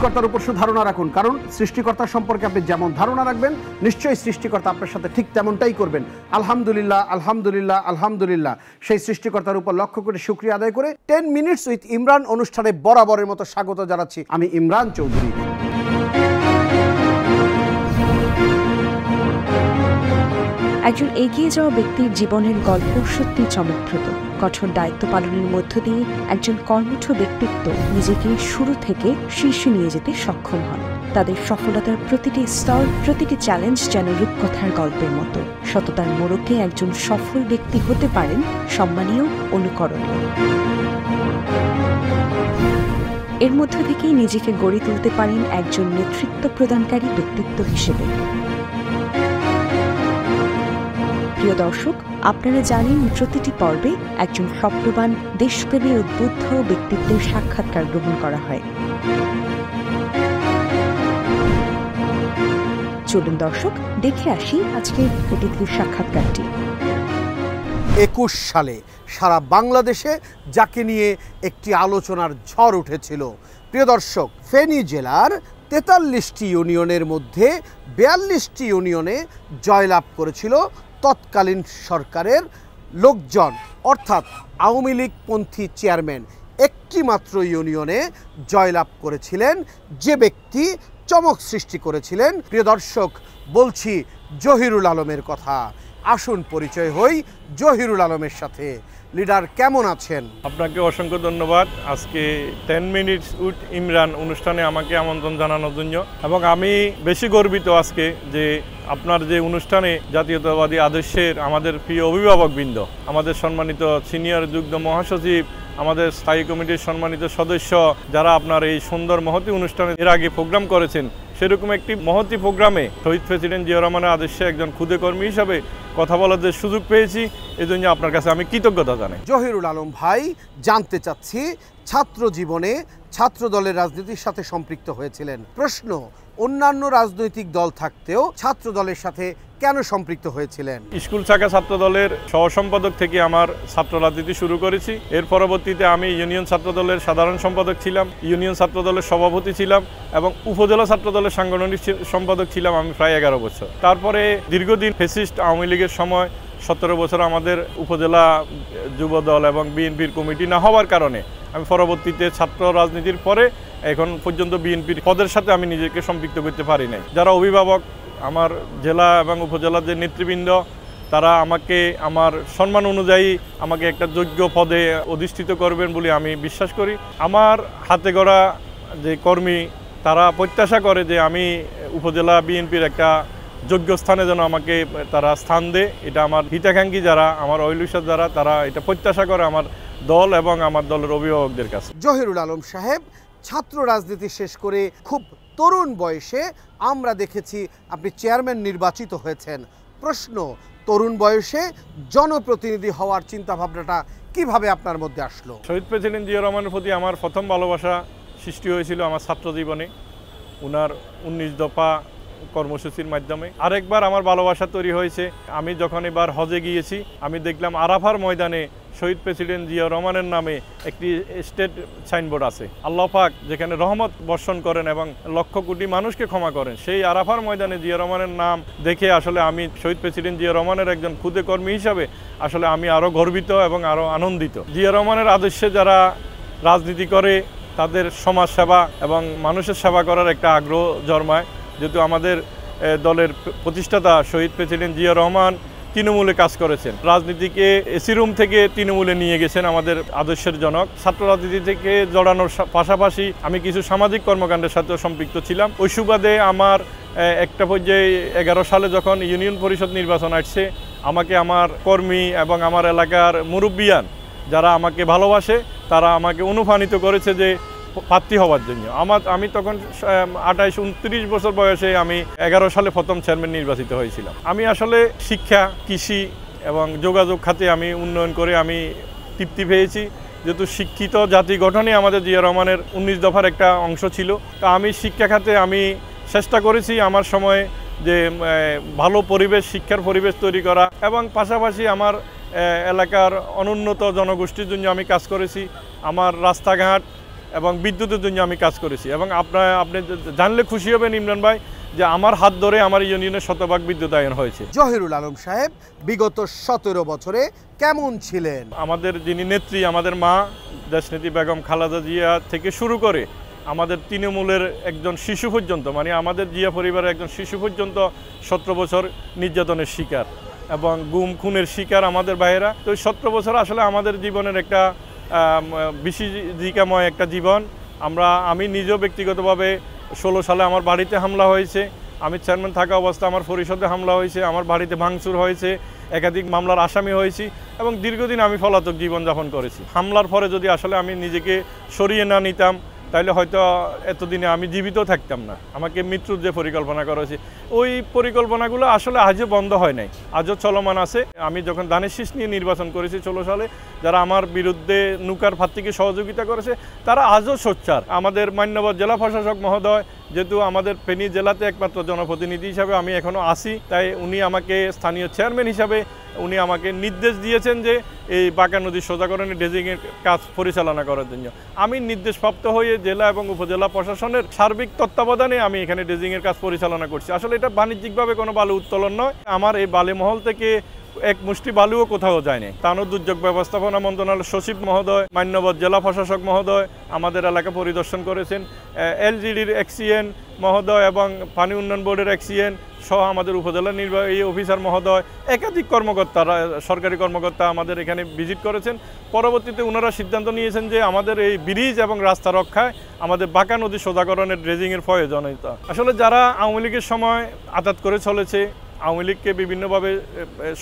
সৃষ্টিকর্তার উপর ধারণা রাখুন, কারণ সৃষ্টিকর্তা সম্পর্কে আপনি যেমন ধারণা রাখবেন নিশ্চয়ই সৃষ্টিকর্তা আপনার সাথে ঠিক তেমনটাই করবেন। আলহামদুলিল্লাহ, আলহামদুলিল্লাহ, আলহামদুলিল্লাহ। সেই সৃষ্টিকর্তার উপর লক্ষ্য করে শুকরিয়া আদায় করে 10 মিনিটস উইথ ইমরান অনুষ্ঠানে বরাবরের মতো স্বাগত জানাচ্ছি আমি ইমরান চৌধুরী। একজন এগিয়ে যাওয়া ব্যক্তির জীবনের গল্প সত্যি চমকপ্রদ। কঠোর দায়িত্ব পালনের মধ্য দিয়ে একজন কর্মঠ ব্যক্তিত্ব নিজেকে শুরু থেকে শীর্ষে নিয়ে যেতে সক্ষম হন। তাদের সফলতার প্রতিটি স্তর, প্রতিটি চ্যালেঞ্জ যেন রূপকথার গল্পের মতো। সততার মোড়কে একজন সফল ব্যক্তি হতে পারেন সম্মানীয়, অনুকরণীয়। এর মধ্য থেকেই নিজেকে গড়ে তুলতে পারেন একজন নেতৃত্ব প্রদানকারী ব্যক্তিত্ব হিসেবে। প্রিয় দর্শক, আপনারা জানেন প্রতিটি পর্বে একজন স্বপ্নবান দেশপ্রেমী উদ্বুদ্ধ ব্যক্তিত্বের সাক্ষাৎকার গ্রহণ করা হয়। চলুন দর্শক, দেখে আসি আজকের অতিথির সাক্ষাৎকারটি। 21 সালে সারা বাংলাদেশে যাকে নিয়ে একটি আলোচনার ঝড় উঠেছিল। প্রিয় দর্শক, ফেনী জেলার 43টি ইউনিয়নের মধ্যে 42টি ইউনিয়নে জয়লাভ করেছিল তৎকালীন সরকারের লোকজন, অর্থাৎ আওয়ামী লীগপন্থী চেয়ারম্যান। একটি মাত্র ইউনিয়নে জয়লাভ করেছিলেন যে ব্যক্তি চমক সৃষ্টি করেছিলেন। প্রিয় দর্শক, বলছি জহিরুল আলমের কথা। আসুন পরিচয় হই জহিরুল আলমের সাথে। লিডার, কেমন আছেন? আপনাকে অসংখ্য ধন্যবাদ আজকে 10 মিনিটস উইথ ইমরান অনুষ্ঠানে আমাকে আমন্ত্রণ জানানোর জন্য। এবং আমি বেশি গর্বিত আজকে যে আপনার যে অনুষ্ঠানে জাতীয়তাবাদী আদর্শের আমাদের প্রিয় অভিভাবকবৃন্দ, আমাদের সম্মানিত সিনিয়র যুগ্ম মহাসচিব, আমাদের স্থায়ী কমিটির সম্মানিত সদস্য, যারা আপনার এই সুন্দর মহতী অনুষ্ঠানে এর আগে প্রোগ্রাম করেছেন, সেরকম একটি মহতী প্রোগ্রামে শহীদ প্রেসিডেন্ট জিয়া রহমানের আদর্শে একজন ক্ষুদে কর্মী হিসাবে কথা বলার যে সুযোগ পেয়েছি, এই জন্য আপনার কাছে আমি কৃতজ্ঞতা জানাই। জহিরুল আলম ভাই, জানতে চাচ্ছি ছাত্র জীবনে ছাত্র দলের রাজনীতির সাথে সম্পৃক্ত হয়েছিলেন। প্রশ্ন, অন্যান্য রাজনৈতিক দল থাকতেও ছাত্র দলের সাথে কেন সম্পৃক্ত হয়েছিলেন? স্কুল শাখা ছাত্র দলের সহসম্পাদক থেকে আমার ছাত্র রাজনীতি শুরু করেছি। এর পরবর্তীতে আমি ইউনিয়ন ছাত্র দলের সাধারণ সম্পাদক ছিলাম, ইউনিয়ন ছাত্র দলের সভাপতি ছিলাম এবং উপজেলা ছাত্র দলের সাংগঠনিক সম্পাদক ছিলাম আমি প্রায় 11 বছর। তারপরে দীর্ঘদিন ফ্যাসিস্ট আওয়ামী লীগের সময় 17 বছর আমাদের উপজেলা যুব দল এবং বিএনপির কমিটি না হওয়ার কারণে আমি পরবর্তীতে ছাত্র রাজনীতির পরে এখন পর্যন্ত বিএনপির পদের সাথে আমি নিজেকে সম্পৃক্ত করতে পারি নাই। যারা অভিভাবক, আমার জেলা এবং উপজেলার যে নেতৃবৃন্দ, তারা আমাকে আমার সম্মান অনুযায়ী আমাকে একটা যোগ্য পদে অধিষ্ঠিত করবেন বলে আমি বিশ্বাস করি। আমার হাতে গড়া যে কর্মী, তারা প্রত্যাশা করে যে আমি উপজেলা বিএনপির একটা যোগ্য স্থানে যেন আমাকে তারা স্থান দেয়। এটা আমার হিতাকাঙ্ক্ষী যারা, আমার অভিলাষী যারা, তারা এটা প্রত্যাশা করে আমার দল এবং আমার দলের অভিভাবকদের কাছে। জহিরুল আলম সাহেব, ছাত্র রাজনীতি শেষ করে খুব তরুণ বয়সে আমরা দেখেছি আপনি চেয়ারম্যান নির্বাচিত হয়েছেন। প্রশ্ন, তরুণ বয়সে জনপ্রতিনিধি হওয়ার চিন্তা ভাবনাটা কিভাবে আপনার মধ্যে আসলো? শহীদ প্রেসিডেন্ট জিয়া রহমানের প্রতি আমার প্রথম ভালোবাসা সৃষ্টি হয়েছিল আমার ছাত্র জীবনে, ওনার 19 দফা কর্মসূচির মাধ্যমে। আরেকবার আমার ভালোবাসা তৈরি হয়েছে আমি যখন এবার হজে গিয়েছি, আমি দেখলাম আরাফার ময়দানে শহীদ প্রেসিডেন্ট জিয়া রহমানের নামে একটি স্টেট সাইনবোর্ড আছে। আল্লাহ পাক যেখানে রহমত বর্ষণ করেন এবং লক্ষ কোটি মানুষকে ক্ষমা করেন, সেই আরাফার ময়দানে জিয়া রহমানের নাম দেখে আসলে আমি শহীদ প্রেসিডেন্ট জিয়া রহমানের একজন ক্ষুদে কর্মী হিসাবে আসলে আমি আরও গর্বিত এবং আরও আনন্দিত। জিয়া রহমানের আদর্শে যারা রাজনীতি করে তাদের সমাজ সেবা এবং মানুষের সেবা করার একটা আগ্রহ জন্মায়। যেহেতু আমাদের দলের প্রতিষ্ঠাতা শহীদ প্রেসিডেন্ট জিয়া রহমান তৃণমূলে কাজ করেছেন, রাজনীতিকে এসি রুম থেকে তৃণমূলে নিয়ে গেছেন আমাদের আদর্শের জনক। ছাত্র রাজনীতি থেকে জড়ানোর পাশাপাশি আমি কিছু সামাজিক কর্মকাণ্ডের সাথেও সম্পৃক্ত ছিলাম। ওই সুবাদে আমার একটা পর্যায়ে 11 সালে যখন ইউনিয়ন পরিষদ নির্বাচন আসছে, আমাকে আমার কর্মী এবং আমার এলাকার মুরব্বিয়ান যারা আমাকে ভালোবাসে, তারা আমাকে অনুপ্রাণিত করেছে যে প্রার্থী হওয়ার জন্য। আমি তখন 28-29 বছর বয়সে আমি 11 সালে প্রথম চেয়ারম্যান নির্বাচিত হয়েছিলাম। আমি আসলে শিক্ষা, কৃষি এবং যোগাযোগ খাতে আমি উন্নয়ন করে আমি তৃপ্তি পেয়েছি। যেহেতু শিক্ষিত জাতি গঠনে আমাদের জিয়া রহমানের 19 দফার একটা অংশ ছিল, তা আমি শিক্ষা খাতে আমি চেষ্টা করেছি আমার সময়ে যে ভালো পরিবেশ, শিক্ষার পরিবেশ তৈরি করা এবং পাশাপাশি আমার এলাকার অনুন্নত জনগোষ্ঠীর জন্য আমি কাজ করেছি। আমার রাস্তাঘাট এবং বিদ্যুতের জন্য আমি কাজ করেছি। এবং আপনি জানলে খুশি হবেন ইমরান ভাই যে আমার হাত ধরে আমার ইউনিয়নের শতভাগ বিদ্যুতায়ন হয়েছে। জহিরুল আলম সাহেব বিগত 17 বছরে কেমন ছিলেন? আমাদের যিনি নেত্রী, আমাদের মা দেশনেত্রী বেগম খালেদা জিয়া থেকে শুরু করে আমাদের তৃণমূলের একজন শিশু পর্যন্ত, মানে আমাদের জিয়া পরিবারের একজন শিশু পর্যন্ত 17 বছর নির্যাতনের শিকার এবং গুম খুনের শিকার আমাদের ভাইয়েরা। তো 17 বছর আসলে আমাদের জীবনের একটা বিশিজিকাময় একটা জীবন। আমি নিজেও ব্যক্তিগতভাবে 16 সালে আমার বাড়িতে হামলা হয়েছে, আমি চেয়ারম্যান থাকা অবস্থা আমার পরিষদে হামলা হয়েছে, আমার বাড়িতে ভাঙচুর হয়েছে, একাধিক মামলার আসামি হয়েছি এবং দীর্ঘদিন আমি পলাতক জীবনযাপন করেছি। হামলার পরে যদি আসলে আমি নিজেকে সরিয়ে না নিতাম তাহলে হয়তো এতদিনে আমি জীবিত থাকতাম না। আমাকে মৃত্যুর যে পরিকল্পনা করা হয়েছে ওই পরিকল্পনাগুলো আসলে আজও বন্ধ হয় নাই, আজও চলমান আছে। আমি যখন ধানের শীষ নিয়ে নির্বাচন করেছি 16 সালে, যারা আমার বিরুদ্ধে নৌকার ফাঁদ থেকে সহযোগিতা করেছে তারা আজও সোচ্চার। আমাদের মান্যবর জেলা প্রশাসক মহোদয়, যেহেতু আমাদের ফেনী জেলাতে একমাত্র জনপ্রতিনিধি হিসাবে আমি এখনও আছি, তাই উনি আমাকে স্থানীয় চেয়ারম্যান হিসাবে উনি আমাকে নির্দেশ দিয়েছেন যে এই বাঁকা নদীর সোজাকরণে ড্রেজিংয়ের কাজ পরিচালনা করার জন্য। আমি নির্দেশপ্রাপ্ত হয়ে জেলা এবং উপজেলা প্রশাসনের সার্বিক তত্ত্বাবধানে আমি এখানে ড্রেজিংয়ের কাজ পরিচালনা করছি। আসলে এটা বাণিজ্যিকভাবে কোনো বালু উত্তোলন নয়, আমার এই বালিমহল থেকে এক মুষ্টি বালুও কোথাও যায়নি। তানও দুর্যোগ ব্যবস্থাপনা মন্ত্রণালয়ের সচিব মহোদয়, মান্যবর জেলা প্রশাসক মহোদয় আমাদের এলাকা পরিদর্শন করেছেন, এলজিডির এক্সিএন মহোদয় এবং পানি উন্নয়ন বোর্ডের এক্সিএন সহ আমাদের উপজেলা নির্বাহী অফিসার মহোদয়, একাধিক কর্মকর্তারা, সরকারি কর্মকর্তা আমাদের এখানে ভিজিট করেছেন। পরবর্তীতে ওনারা সিদ্ধান্ত নিয়েছেন যে আমাদের এই ব্রিজ এবং রাস্তা রক্ষায় আমাদের বাঁকা নদী সোজাকরণের ড্রেজিংয়ের প্রয়োজনীয়তা। আসলে যারা আওয়ামী লীগের সময় আঘাত করে চলেছে, আওয়ামী লীগকে বিভিন্নভাবে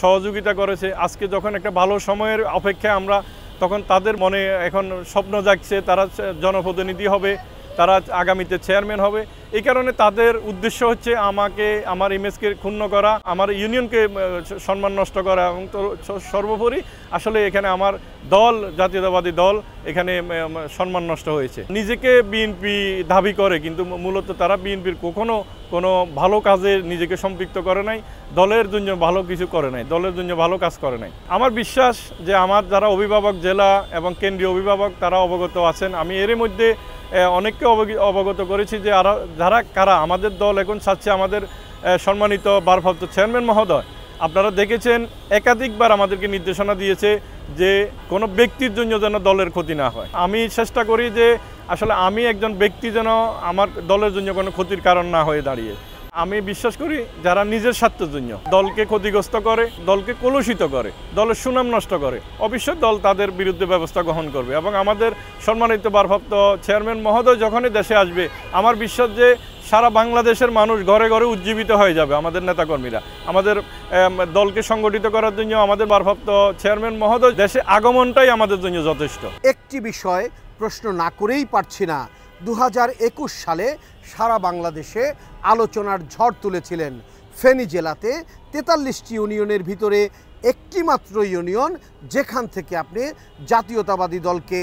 সহযোগিতা করেছে, আজকে যখন একটা ভালো সময়ের অপেক্ষায় আমরা, তখন তাদের মনে এখন স্বপ্ন জাগছে তারা জনপ্রতিনিধি হবে, তারা আগামীতে চেয়ারম্যান হবে। এই কারণে তাদের উদ্দেশ্য হচ্ছে আমাকে, আমার ইমেজকে ক্ষুণ্ণ করা, আমার ইউনিয়নকে সম্মান নষ্ট করা এবং সর্বোপরি আসলে এখানে আমার দল, জাতীয়তাবাদী দল, এখানে সম্মান নষ্ট হয়েছে। নিজেকে বিএনপি দাবি করে কিন্তু মূলত তারা বিএনপির কখনো কোনো ভালো কাজে নিজেকে সম্পৃক্ত করে নাই, দলের জন্য ভালো কিছু করে নাই, দলের জন্য ভালো কাজ করে নাই। আমার বিশ্বাস যে আমার যারা অভিভাবক জেলা এবং কেন্দ্রীয় অভিভাবক তারা অবগত আছেন। আমি এর মধ্যে অনেককে অবগত করেছি যে কারা আমাদের দল এখন চাচ্ছে আমাদের সম্মানিত ভারপ্রাপ্ত চেয়ারম্যান মহোদয়, আপনারা দেখেছেন একাধিকবার আমাদেরকে নির্দেশনা দিয়েছে যে কোনো ব্যক্তির জন্য যেন দলের ক্ষতি না হয়। আমি চেষ্টা করি যে আসলে আমি একজন ব্যক্তি যেন আমার দলের জন্য কোনো ক্ষতির কারণ না হয়ে দাঁড়িয়ে। আমি বিশ্বাস করি যারা নিজের স্বার্থের জন্য দলকে ক্ষতিগ্রস্ত করে, দলকে কলুষিত করে, দলের সুনাম নষ্ট করে, অবশ্যই দল তাদের বিরুদ্ধে ব্যবস্থা গ্রহণ করবে। এবং আমাদের সম্মানিত ভারপ্রাপ্ত চেয়ারম্যান মহোদয় যখনই দেশে আসবে, আমার বিশ্বাস যে সারা বাংলাদেশের মানুষ ঘরে ঘরে উজ্জীবিত হয়ে যাবে। আমাদের নেতাকর্মীরা আমাদের দলকে সংগঠিত করার জন্য আমাদের ভারপ্রাপ্ত চেয়ারম্যান মহোদয় দেশে আগমনটাই আমাদের জন্য যথেষ্ট। একটি বিষয় প্রশ্ন না করেই পারছি না, 2021 সালে সারা বাংলাদেশে আলোচনার ঝড় তুলেছিলেন। ফেনী জেলাতে 43টি ইউনিয়নের ভিতরে একটি মাত্র ইউনিয়ন যেখান থেকে আপনি জাতীয়তাবাদী দলকে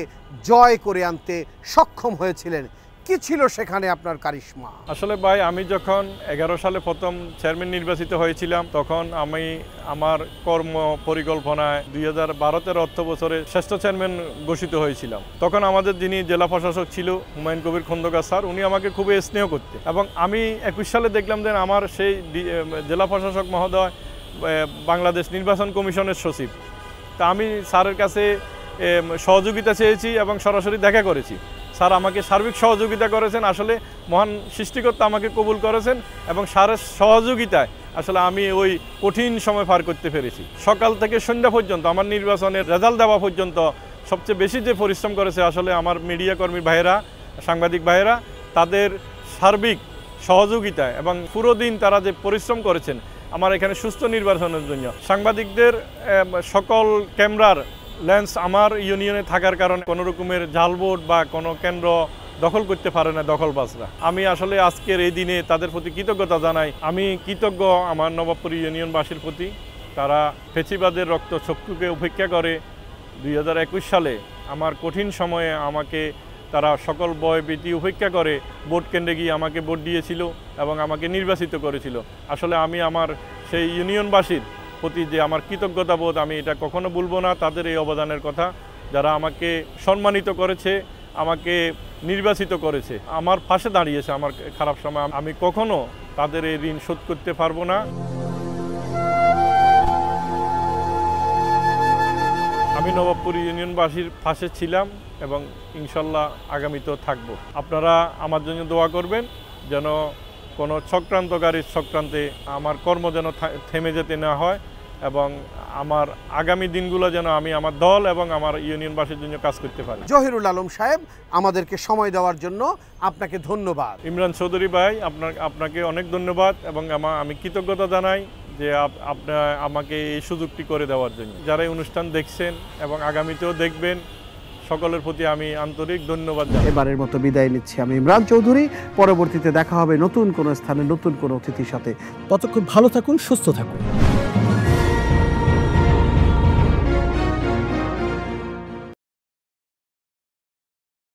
জয় করে আনতে সক্ষম হয়েছিলেন। কি ছিল সেখানে আপনার কারিশমা? আসলে ভাই, আমি যখন 11 সালে প্রথম চেয়ারম্যান নির্বাচিত হয়েছিলাম, তখন আমি আমার কর্ম পরিকল্পনায় 2012-13 অর্থ বছরে শ্রেষ্ঠ চেয়ারম্যান ঘোষিত হয়েছিলাম। তখন আমাদের যিনি জেলা প্রশাসক ছিল হুমায়ুন কবির খন্দকার স্যার, উনি আমাকে খুবই স্নেহ করতেন। এবং আমি 21 সালে দেখলাম যে আমার সেই জেলা প্রশাসক মহোদয় বাংলাদেশ নির্বাচন কমিশনের সচিব। তা আমি স্যারের কাছে সহযোগিতা চেয়েছি এবং সরাসরি দেখা করেছি। স্যার আমাকে সার্বিক সহযোগিতা করেছেন, আসলে মহান সৃষ্টিকর্তা আমাকে কবুল করেছেন এবং স্যারের সহযোগিতায় আসলে আমি ওই কঠিন সময় পার করতে পেরেছি। সকাল থেকে সন্ধ্যা পর্যন্ত আমার নির্বাচনের রেজাল্ট দেওয়া পর্যন্ত সবচেয়ে বেশি যে পরিশ্রম করেছে আসলে আমার মিডিয়া কর্মী ভাইয়েরা, সাংবাদিক ভাইয়েরা, তাদের সার্বিক সহযোগিতায় এবং পুরো দিন তারা যে পরিশ্রম করেছেন আমার এখানে সুস্থ নির্বাচনের জন্য। সাংবাদিকদের সকল ক্যামেরার লেন্স আমার ইউনিয়নে থাকার কারণে কোনো রকমের জালবোর্ড বা কোনো কেন্দ্র দখল করতে পারে না দখলবাজরা। আমি আসলে আজকের এই দিনে তাদের প্রতি কৃতজ্ঞতা জানাই। আমি কৃতজ্ঞ আমার নবাবপুর ইউনিয়নবাসীর প্রতি। তারা ফেসিবাদের রক্ত চক্ষুকে উপেক্ষা করে 2021 সালে আমার কঠিন সময়ে আমাকে তারা সকল ভয় ভীতি উপেক্ষা করে ভোট কেন্দ্রে গিয়ে আমাকে ভোট দিয়েছিল এবং আমাকে নির্বাচিত করেছিল। আসলে আমি আমার সেই ইউনিয়নবাসীর প্রতি যে আমার কৃতজ্ঞতা বোধ, আমি এটা কখনো ভুলবো না। তাদের এই অবদানের কথা, যারা আমাকে সম্মানিত করেছে, আমাকে নির্বাচিত করেছে, আমার পাশে দাঁড়িয়েছে আমার খারাপ সময়। আমি কখনো তাদের এই ঋণ শোধ করতে পারবো না। আমি নবাবপুর ইউনিয়নবাসীর পাশে ছিলাম এবং ইনশাল্লাহ আগামীতেও থাকবো। আপনারা আমার জন্য দোয়া করবেন যেন কোনো চক্রান্তকারীর চক্রান্তে আমার কর্ম যেন থেমে যেতে না হয় এবং আমার আগামী দিনগুলো যেন আমি আমার দল এবং আমার ইউনিয়নবাসীর জন্য কাজ করতে পারি। জহিরুল আলম সাহেব, আমাদেরকে সময় দেওয়ার জন্য আপনাকে ধন্যবাদ। ইমরান চৌধুরী ভাই, আপনাকে অনেক ধন্যবাদ এবং আমি কৃতজ্ঞতা জানাই যে আপনার আমাকে এই সুযোগটি করে দেওয়ার জন্য। যারা এই অনুষ্ঠান দেখছেন এবং আগামীতেও দেখবেন, সকলের প্রতি আমি আন্তরিক ধন্যবাদ জানাই। এবারের মতো বিদায় নিচ্ছি আমি ইমরান চৌধুরী। পরবর্তীতে দেখা হবে নতুন কোনো স্থানে নতুন কোনো অতিথির সাথে। ততক্ষণ ভালো থাকুন, সুস্থ থাকুন।